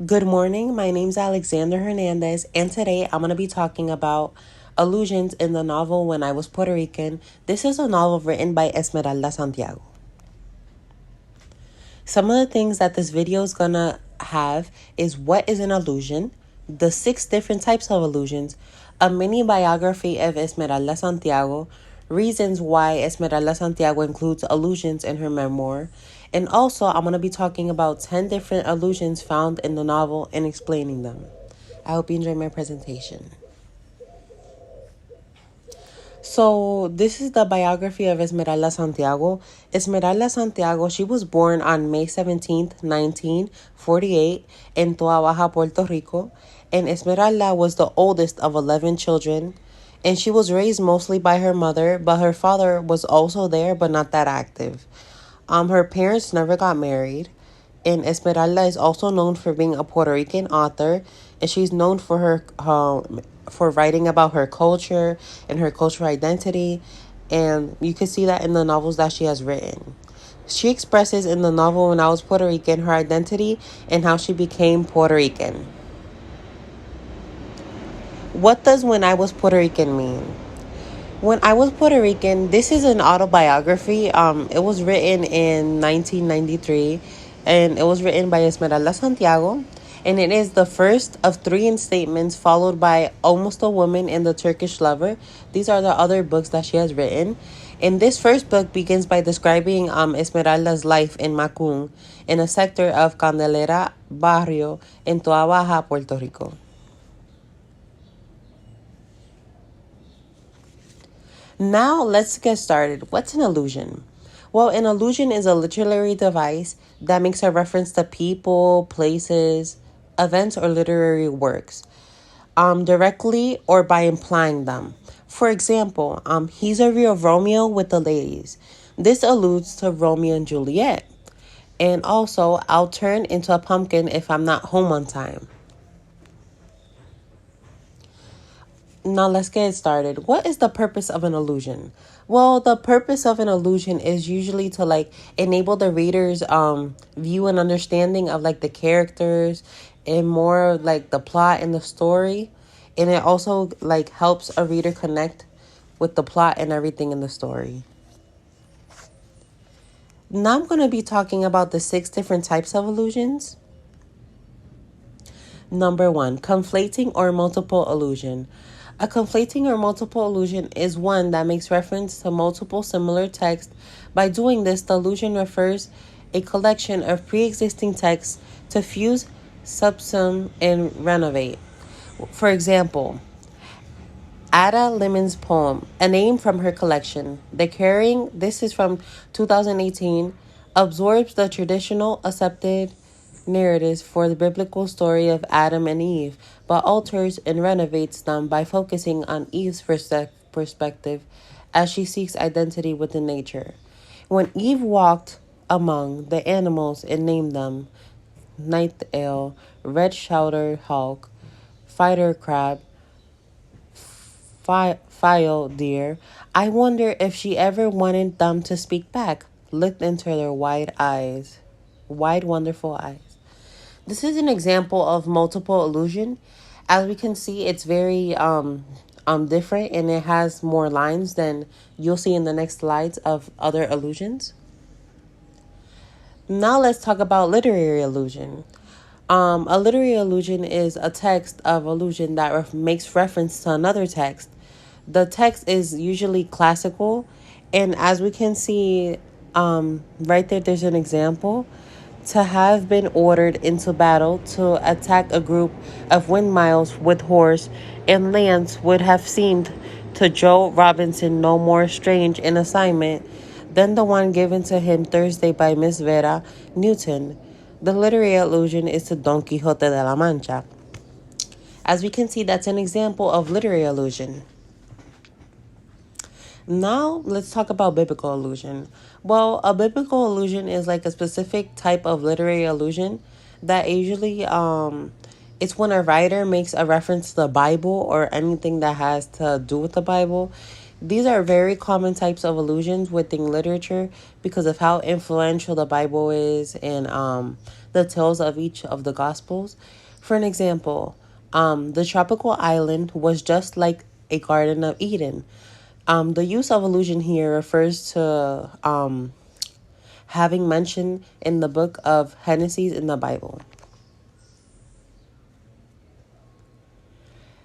Good morning. My name's Alexander Hernandez, and today I'm going to be talking about Allusions in the novel When I Was Puerto Rican. This is a novel written by Esmeralda Santiago. Some of the things that this video is going to have is what is an allusion, the 6 different types of allusions, a mini biography of Esmeralda Santiago, reasons why Esmeralda Santiago includes allusions in her memoir, and also I'm going to be talking about 10 different allusions found in the novel and explaining them. I hope you enjoy my presentation. So, this is the biography of Esmeralda Santiago. Esmeralda Santiago, she was born on May 17th, 1948, in Toa Baja, Puerto Rico. And Esmeralda was the oldest of 11 children. And she was raised mostly by her mother, but her father was also there, but not that active. Her parents never got married. And Esmeralda is also known for being a Puerto Rican author, and she's known for her for writing about her culture and her cultural identity, and you can see that in the novels that she has written. She expresses in the novel When I Was Puerto Rican her identity and how she became Puerto Rican. What does When I Was Puerto Rican mean? When I Was Puerto Rican, this is an autobiography. It was written in 1993, and it was written by Esmeralda Santiago, and it is the first of 3 instatements, followed by Almost a Woman and The Turkish Lover. These are the other books that she has written. And this first book begins by describing Esmeralda's life in Macun, in a sector of Candelera Barrio in Toa Baja, Puerto Rico. Now let's get started. What's an allusion? Well, an allusion is a literary device that makes a reference to people, places, events, or literary works, directly or by implying them. For example, he's a real Romeo with the ladies. This alludes to Romeo and Juliet. And also, I'll turn into a pumpkin if I'm not home on time. Now let's get started. What is the purpose of an illusion? Well, the purpose of an illusion is usually to enable the reader's view and understanding of the characters and more the plot and the story. And it also helps a reader connect with the plot and everything in the story. Now I'm going to be talking about the 6 different types of illusions. Number 1, conflating or multiple illusion. A conflating or multiple illusion is one that makes reference to multiple similar texts. By doing this, the illusion refers a collection of pre-existing texts to fuse, subsume, and renovate. For example, Ada Lemon's poem, a name from her collection. The Carrying, this is from 2018, absorbs the traditional accepted narratives for the biblical story of Adam and Eve, but alters and renovates them by focusing on Eve's perspective as she seeks identity within nature. When Eve walked among the animals and named them night owl, red shoulder hawk, fighter crab, file deer, I wonder if she ever wanted them to speak back, looked into their wide, wonderful eyes. This is an example of multiple illusion. As we can see, it's very different, and it has more lines than you'll see in the next slides of other illusions. Now let's talk about literary illusion. A literary illusion is a text of illusion that makes reference to another text. The text is usually classical, and as we can see right there, there's an example. To have been ordered into battle to attack a group of windmills with horse and lance would have seemed to Joe Robinson no more strange an assignment than the one given to him Thursday by Miss Vera Newton. The literary allusion is to Don Quixote de la Mancha. As we can see, that's an example of literary allusion. Now, let's talk about biblical allusion. Well, a biblical allusion is a specific type of literary allusion that usually it's when a writer makes a reference to the Bible or anything that has to do with the Bible. These are very common types of allusions within literature because of how influential the Bible is and the tales of each of the Gospels. For an example, the tropical island was just like a Garden of Eden. The use of allusion here refers to having mention in the book of Genesis in the Bible.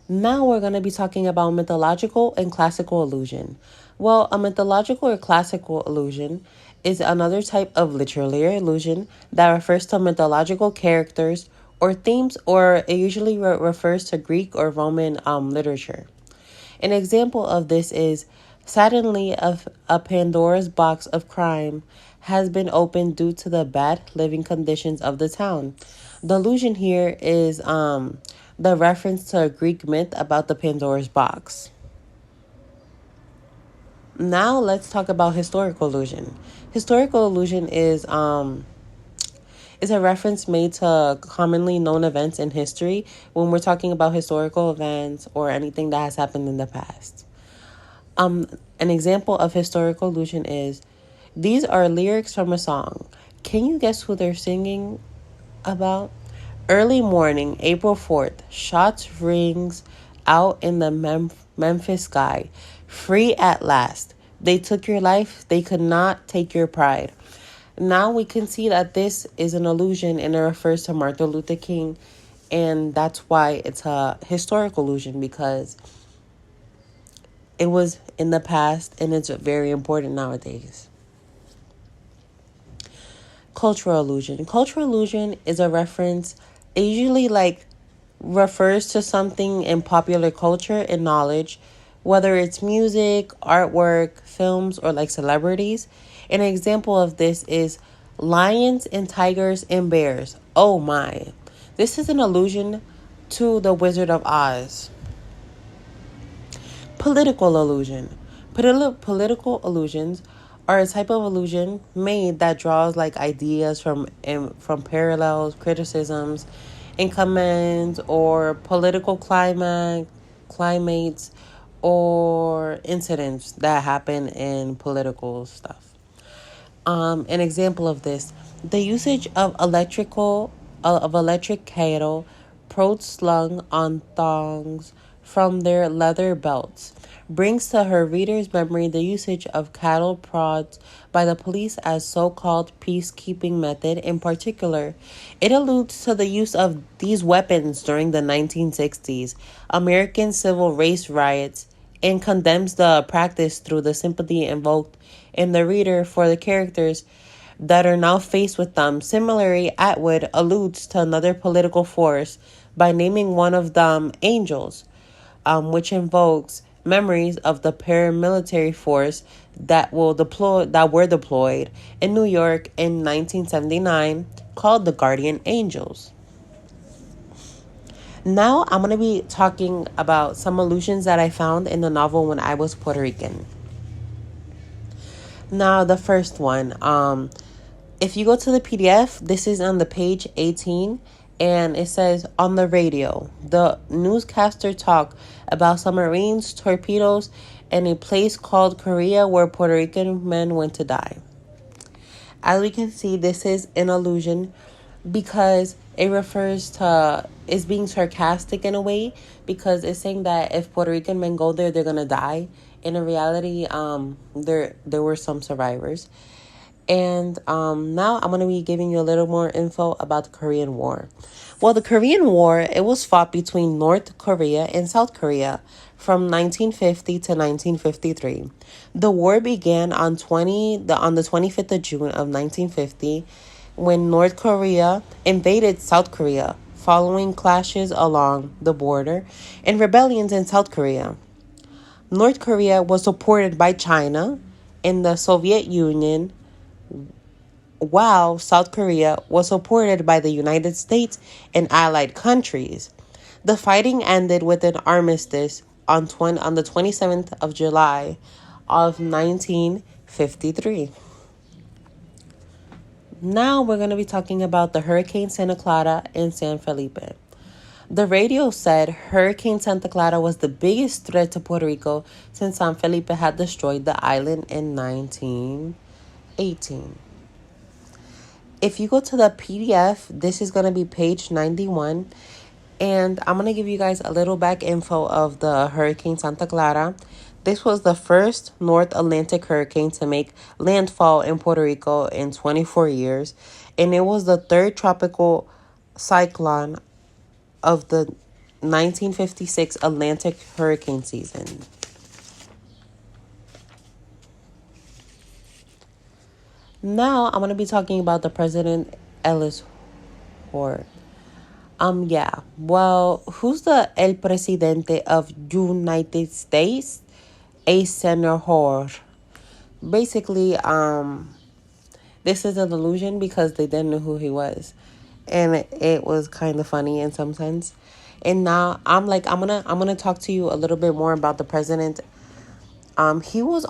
Now we're going to be talking about mythological and classical allusion. Well, a mythological or classical allusion is another type of literary allusion that refers to mythological characters or themes, or it usually refers to Greek or Roman literature. An example of this is suddenly a Pandora's box of crime has been opened due to the bad living conditions of the town. The allusion here is the reference to a Greek myth about the Pandora's box. Now let's talk about historical allusion. Historical allusion is a reference made to commonly known events in history when we're talking about historical events or anything that has happened in the past. An example of historical allusion is these are lyrics from a song. Can you guess who they're singing about? Early morning, April 4th, shots rings out in the Memphis sky. Free at last. They took your life, they could not take your pride. Now we can see that this is an allusion and it refers to Martin Luther King, and that's why it's a historical allusion because it was in the past and it's very important nowadays. Cultural allusion. Cultural allusion is a reference, it usually refers to something in popular culture and knowledge, whether it's music, artwork, films, or like celebrities. An example of this is lions and tigers and bears. Oh my. This is an allusion to the Wizard of Oz. Political allusion. Political allusions are a type of allusion made that draws like ideas from parallels, criticisms, and comments or political climates or incidents that happen in political stuff. An example of this, the usage of electric cattle prods slung on thongs from their leather belts brings to her reader's memory the usage of cattle prods by the police as so-called peacekeeping method. In particular, it alludes to the use of these weapons during the 1960s American civil rights riots and condemns the practice through the sympathy invoked in the reader for the characters that are now faced with them. Similarly, Atwood alludes to another political force by naming one of them angels, which invokes memories of the paramilitary force that were deployed in New York in 1979, called the Guardian Angels. Now I'm going to be talking about some allusions that I found in the novel When I Was Puerto Rican. Now the first one, if you go to the PDF, this is on the page 18, and it says, on the radio, the newscaster talked about submarines, torpedoes, and a place called Korea where Puerto Rican men went to die. As we can see, this is an allusion because it refers to, it's being sarcastic in a way because it's saying that if Puerto Rican men go there, they're going to die. And in reality, there were some survivors. And now I'm going to be giving you a little more info about the Korean War. Well, the Korean War, it was fought between North Korea and South Korea from 1950 to 1953. The war began on the 25th of June of 1950 when North Korea invaded South Korea following clashes along the border and rebellions in South Korea. North Korea was supported by China and the Soviet Union, while South Korea was supported by the United States and allied countries. The fighting ended with an armistice on the 27th of July of 1953. Now we're going to be talking about the Hurricane Santa Clara and San Felipe. The radio said Hurricane Santa Clara was the biggest threat to Puerto Rico since San Felipe had destroyed the island in 1918. If you go to the PDF, this is going to be page 91. And I'm going to give you guys a little back info of the Hurricane Santa Clara. This was the first North Atlantic hurricane to make landfall in Puerto Rico in 24 years. And it was the third tropical cyclone of the 1956 Atlantic hurricane season. Now I'm going to be talking about the President Ellis Horde. Yeah. Well, who's the El Presidente of United States? A senator. Basically, this is an illusion because they didn't know who he was. And it was kind of funny in some sense. And now I'm gonna talk to you a little bit more about the president. He was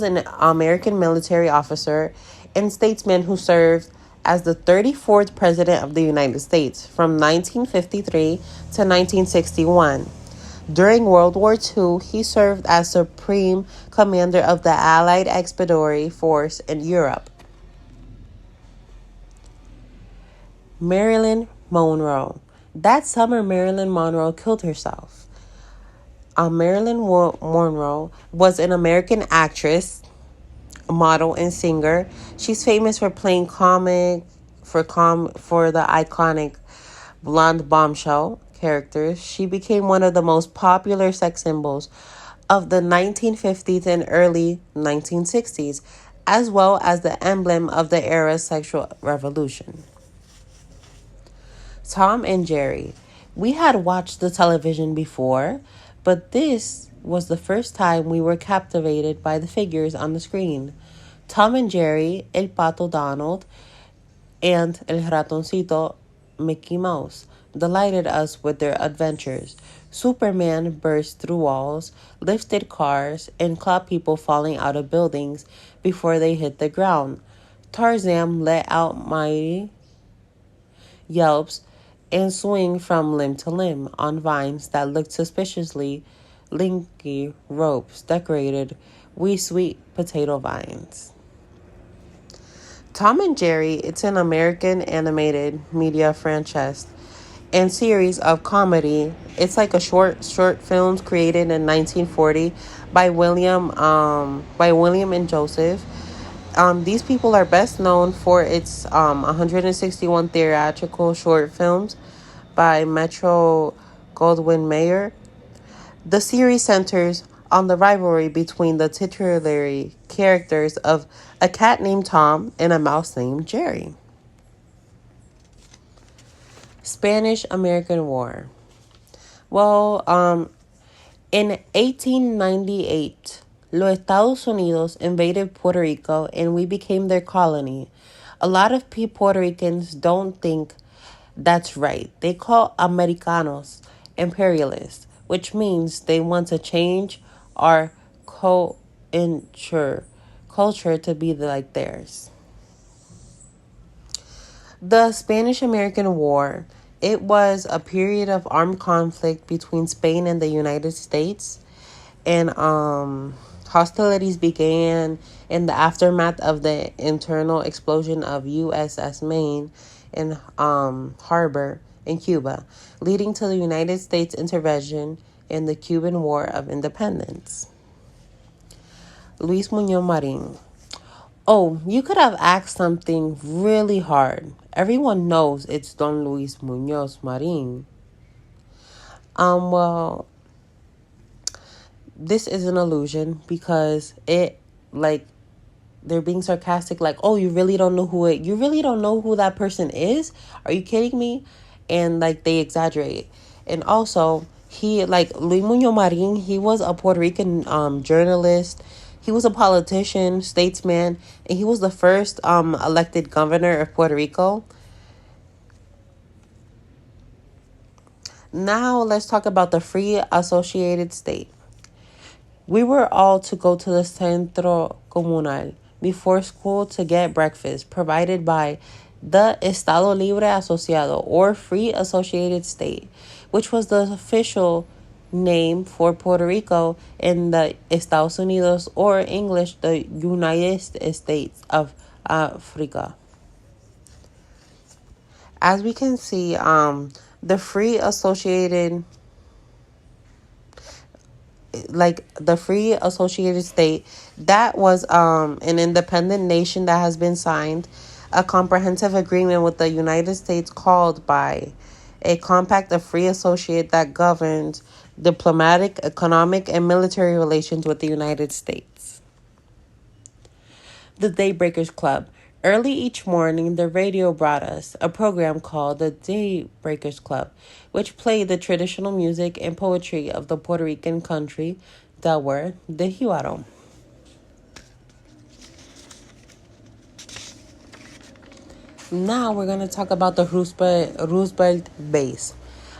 an American military officer and statesman who served as the 34th president of the United States from 1953 to 1961. During World War II, he served as supreme commander of the Allied Expeditionary Force in Europe. Marilyn Monroe. That summer, Marilyn Monroe killed herself. Marilyn Monroe was an American actress, model, and singer. She's famous for playing for the iconic blonde bombshell characters. She became one of the most popular sex symbols of the 1950s and early 1960s, as well as the emblem of the era's sexual revolution. Tom and Jerry. We had watched the television before, but this was the first time we were captivated by the figures on the screen. Tom and Jerry, El Pato Donald, and El Ratoncito Mickey Mouse delighted us with their adventures. Superman burst through walls, lifted cars, and caught people falling out of buildings before they hit the ground. Tarzan let out mighty yelps and swing from limb to limb on vines that looked suspiciously linky ropes decorated wee sweet potato vines. Tom and Jerry, it's an American animated media franchise and series of comedy. It's like a short films created in 1940 by William and Joseph. These people are best known for its 161 theatrical short films by Metro Goldwyn Mayer. The series centers on the rivalry between the titular characters of a cat named Tom and a mouse named Jerry. Spanish-American War. Well, in 1898, los Estados Unidos invaded Puerto Rico and we became their colony. A lot of Puerto Ricans don't think that's right. They call Americanos imperialists, which means they want to change our culture to be like theirs. The Spanish-American War, it was a period of armed conflict between Spain and the United States, and hostilities began in the aftermath of the internal explosion of USS Maine in harbor in Cuba, leading to the United States intervention in the Cuban War of Independence. Luis Muñoz Marin. Oh, you could have asked something really hard. Everyone knows it's Don Luis Muñoz Marin. Well, this is an illusion because they're being sarcastic, like, oh, you really don't know who that person is? Are you kidding me? And they exaggerate. And also, Luis Muñoz Marin, he was a Puerto Rican journalist. He was a politician, statesman, and he was the first elected governor of Puerto Rico. Now let's talk about the Free Associated State. We were all to go to the Centro Comunal before school to get breakfast provided by the Estado Libre Asociado, or Free Associated State, which was the official name for Puerto Rico in the Estados Unidos, or English, the United States of Africa. As we can see, the Free Associated the Free Associated State, that was an independent nation that has been signed a comprehensive agreement with the United States called by a compact of free associate that governs diplomatic, economic, and military relations with the United States. The Daybreakers Club. Early each morning, the radio brought us a program called the Daybreakers Club, which played the traditional music and poetry of the Puerto Rican country that were the Jiwaro. Now we're going to talk about the Roosevelt base.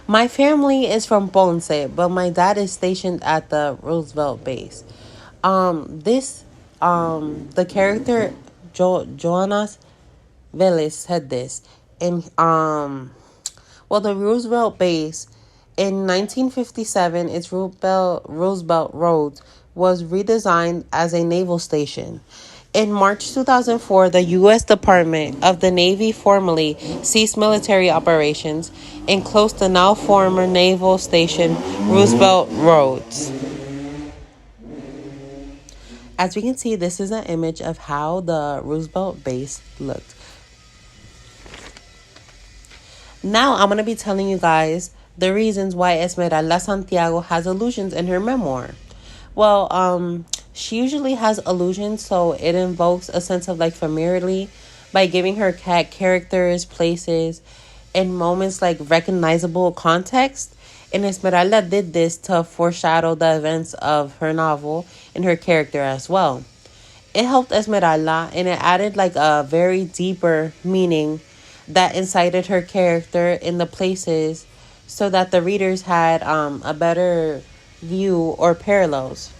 My family is from Ponce, but my dad is stationed at the Roosevelt base. The character Jonas Vélez said this, and the Roosevelt base in 1957, its Roosevelt Road was redesigned as a naval station. In March 2004, the U.S. Department of the Navy formally ceased military operations and closed the now former naval station Roosevelt Roads. As we can see, this is an image of how the Roosevelt base looked. Now I'm going to be telling you guys the reasons why Esmeralda Santiago has allusions in her memoir. Well, she usually has allusions, so it invokes a sense of familiarity by giving her characters, places, and moments recognizable context. And Esmeralda did this to foreshadow the events of her novel and her character as well. It helped Esmeralda, and it added a very deeper meaning that incited her character in the places so that the readers had a better view or parallels.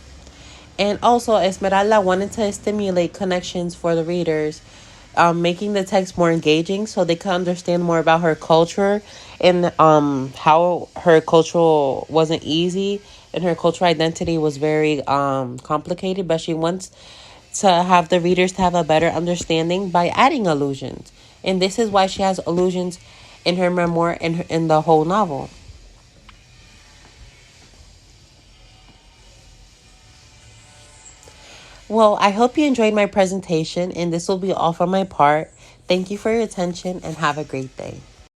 And also, Esmeralda wanted to stimulate connections for the readers, making the text more engaging so they could understand more about her culture and how her culture wasn't easy and her cultural identity was very complicated. But she wants to have the readers to have a better understanding by adding allusions. And this is why she has allusions in her memoir and in the whole novel. Well, I hope you enjoyed my presentation, and this will be all for my part. Thank you for your attention, and have a great day.